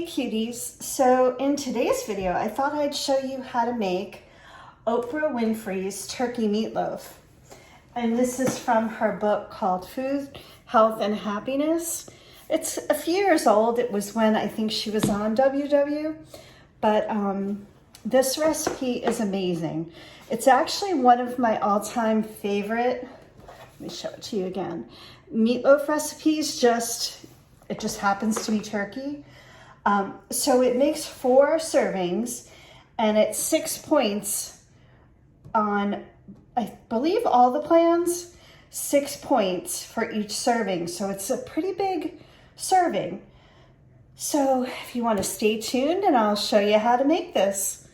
Hey cuties, so in today's video I thought I'd show you how to make Oprah Winfrey's turkey meatloaf. And this is from her book called Food, Health, and Happiness. It's a few years old. It was when I think she was on WW, but this recipe is amazing. It's actually one of my all-time favorite, let me show it to you again, meatloaf recipes. It just happens to be turkey. So it makes 4 servings and it's 6 points on, I believe, all the plans, 6 points for each serving. So it's a pretty big serving. So if you want to stay tuned and I'll show you how to make this.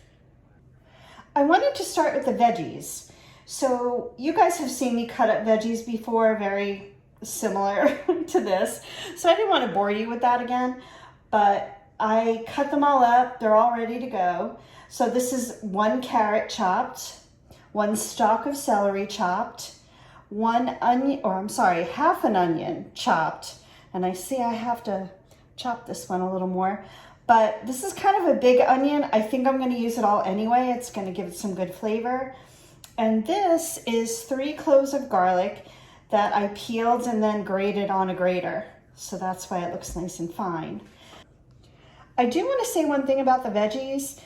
I wanted to start with the veggies. So you guys have seen me cut up veggies before, very similar to this. So I didn't want to bore you with that again, but I cut them all up. They're all ready to go. So this is 1 carrot chopped, 1 stalk of celery chopped, 1 onion, or I'm sorry, half an onion chopped. And I see I have to chop this one a little more, but this is kind of a big onion. I think I'm going to use it all anyway. It's going to give it some good flavor. And this is 3 cloves of garlic that I peeled and then grated on a grater. So that's why it looks nice and fine. I do want to say one thing about the veggies.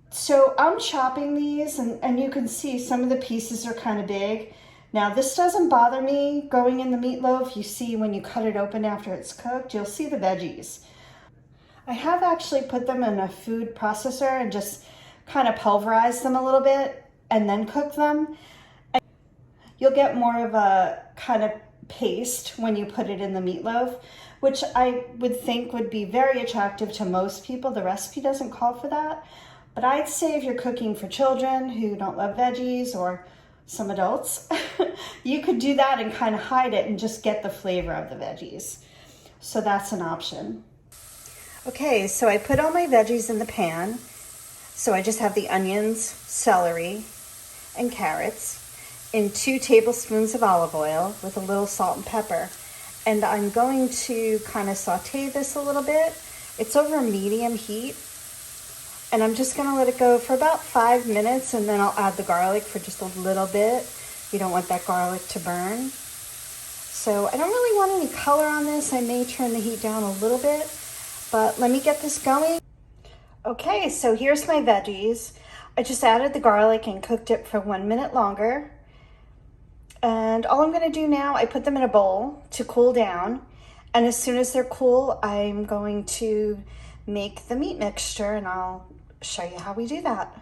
So I'm chopping these and you can see some of the pieces are kind of big. Now this doesn't bother me going in the meatloaf. You see when you cut it open after it's cooked, you'll see the veggies. I have actually put them in a food processor and just kind of pulverized them a little bit and then cook them. And you'll get more of a kind of paste when you put it in the meatloaf, which I would think would be very attractive to most people. The recipe doesn't call for that, but I'd say if you're cooking for children who don't love veggies or some adults, you could do that and kind of hide it and just get the flavor of the veggies. So that's an option. Okay, so I put all my veggies in the pan. So I just have the onions, celery, and carrots in 2 tablespoons of olive oil with a little salt and pepper. And I'm going to kind of saute this a little bit. It's over medium heat. And I'm just gonna let it go for about 5 minutes and then I'll add the garlic for just a little bit. You don't want that garlic to burn. So I don't really want any color on this. I may turn the heat down a little bit, but let me get this going. Okay, so here's my veggies. I just added the garlic and cooked it for 1 minute longer. And all I'm gonna do now, I put them in a bowl to cool down. And as soon as they're cool, I'm going to make the meat mixture and I'll show you how we do that.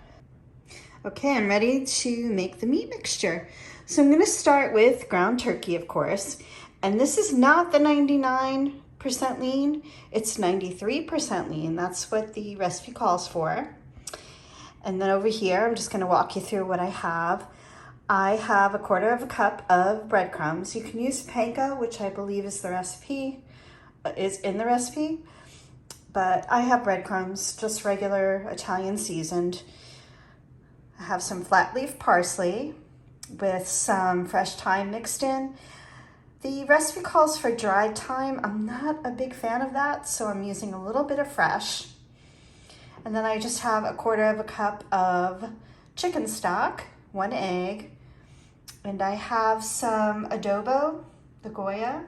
Okay, I'm ready to make the meat mixture. So I'm gonna start with ground turkey, of course. And this is not the 99% lean, it's 93% lean. That's what the recipe calls for. And then over here, I'm just gonna walk you through what I have. I have 1/4 cup of breadcrumbs. You can use panko, which I believe is in the recipe, but I have breadcrumbs, just regular Italian seasoned. I have some flat leaf parsley with some fresh thyme mixed in. The recipe calls for dried thyme. I'm not a big fan of that, so I'm using a little bit of fresh. And then I just have 1/4 cup of chicken stock, 1 egg, and I have some adobo, the Goya.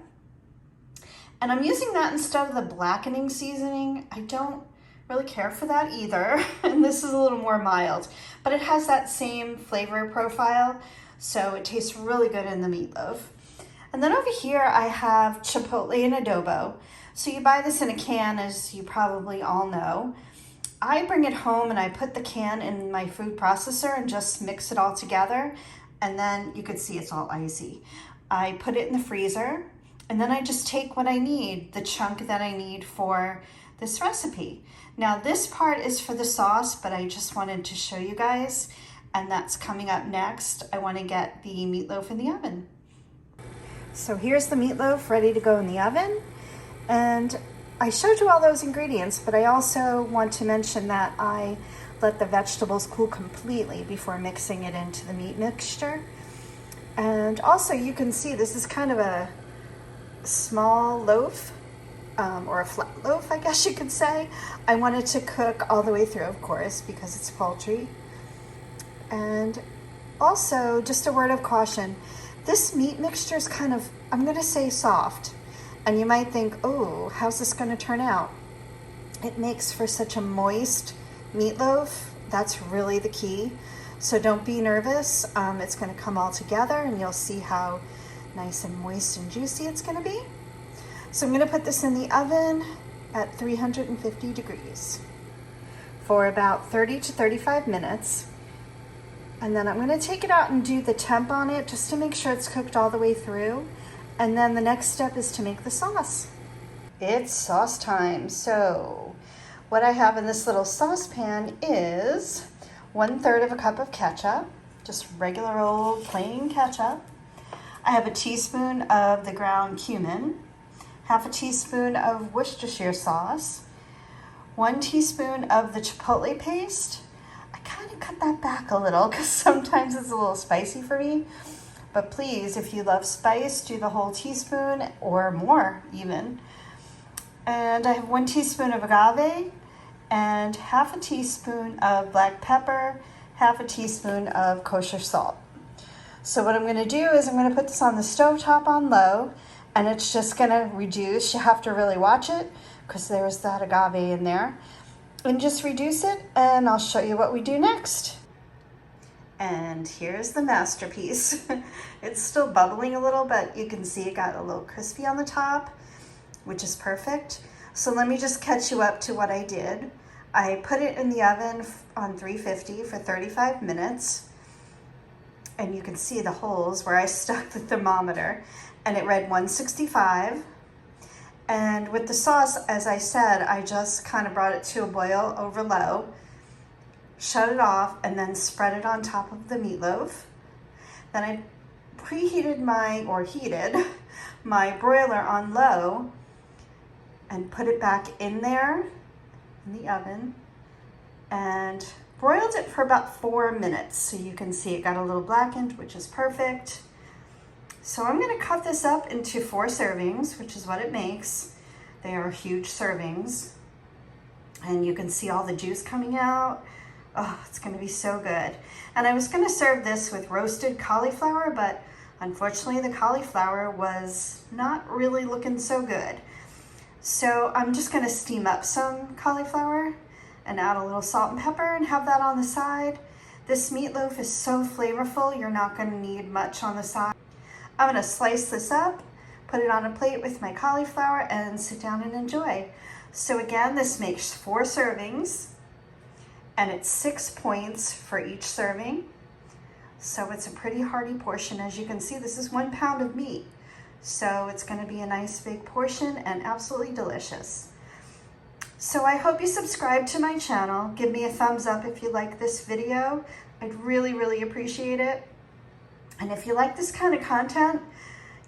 And I'm using that instead of the blackening seasoning. I don't really care for that either. And this is a little more mild, but it has that same flavor profile. So it tastes really good in the meatloaf. And then over here, I have chipotle and adobo. So you buy this in a can, as you probably all know. I bring it home and I put the can in my food processor and just mix it all together. And then you can see it's all icy. I put it in the freezer and then I just take what I need, the chunk that I need for this recipe. Now this part is for the sauce, but I just wanted to show you guys, and that's coming up next. I want to get the meatloaf in the oven. So here's the meatloaf ready to go in the oven. And I showed you all those ingredients, but I also want to mention that I let the vegetables cool completely before mixing it into the meat mixture. And also you can see this is kind of a small loaf. or a flat loaf, I guess you could say. I want it to cook all the way through, of course, because it's poultry. And also, just a word of caution, this meat mixture is kind of, I'm gonna say soft. And you might think, oh, how's this gonna turn out? It makes for such a moist meatloaf. That's really the key. So don't be nervous. It's gonna come all together and you'll see how nice and moist and juicy it's gonna be. So I'm gonna put this in the oven at 350 degrees for about 30 to 35 minutes. And then I'm gonna take it out and do the temp on it just to make sure it's cooked all the way through. And then the next step is to make the sauce. It's sauce time. So what I have in this little saucepan is 1/3 of a cup of ketchup, just regular old plain ketchup. I have a teaspoon of the ground cumin, half a teaspoon of Worcestershire sauce, 1 teaspoon of the chipotle paste. I kind of cut that back a little because sometimes it's a little spicy for me. But please, if you love spice, do the whole teaspoon or more even. And I have 1 teaspoon of agave and half a teaspoon of black pepper, half a teaspoon of kosher salt. So what I'm gonna do is I'm gonna put this on the stovetop on low, and it's just gonna reduce. You have to really watch it because there's that agave in there. And just reduce it, and I'll show you what we do next. And here's the masterpiece. It's still bubbling a little, but you can see it got a little crispy on the top, which is perfect. So let me just catch you up to what I did. I put it in the oven on 350 for 35 minutes. And you can see the holes where I stuck the thermometer, and it read 165. And with the sauce, as I said, I just kind of brought it to a boil over low, shut it off, and then spread it on top of the meatloaf. Then I heated my broiler on low and put it back in there in the oven and broiled it for about 4 minutes. So you can see it got a little blackened, which is perfect. So I'm gonna cut this up into 4 servings, which is what it makes. They are huge servings. And you can see all the juice coming out. Oh, it's gonna be so good. And I was gonna serve this with roasted cauliflower, but unfortunately the cauliflower was not really looking so good. So I'm just gonna steam up some cauliflower and add a little salt and pepper and have that on the side. This meatloaf is so flavorful, you're not gonna need much on the side. I'm gonna slice this up, put it on a plate with my cauliflower, and sit down and enjoy. So again, this makes 4 servings, and it's 6 points for each serving. So it's a pretty hearty portion. As you can see, this is 1 pound of meat. So it's gonna be a nice big portion and absolutely delicious. So I hope you subscribe to my channel. Give me a thumbs up if you like this video. I'd really, really appreciate it. And if you like this kind of content,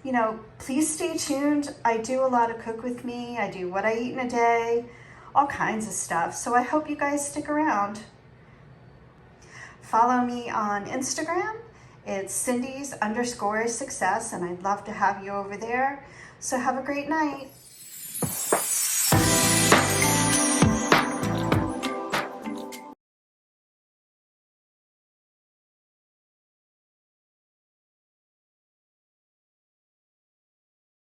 you know, please stay tuned. I do a lot of Cook With Me. I do what I eat in a day, all kinds of stuff. So I hope you guys stick around. Follow me on Instagram. It's Cindy's_success, and I'd love to have you over there. So have a great night.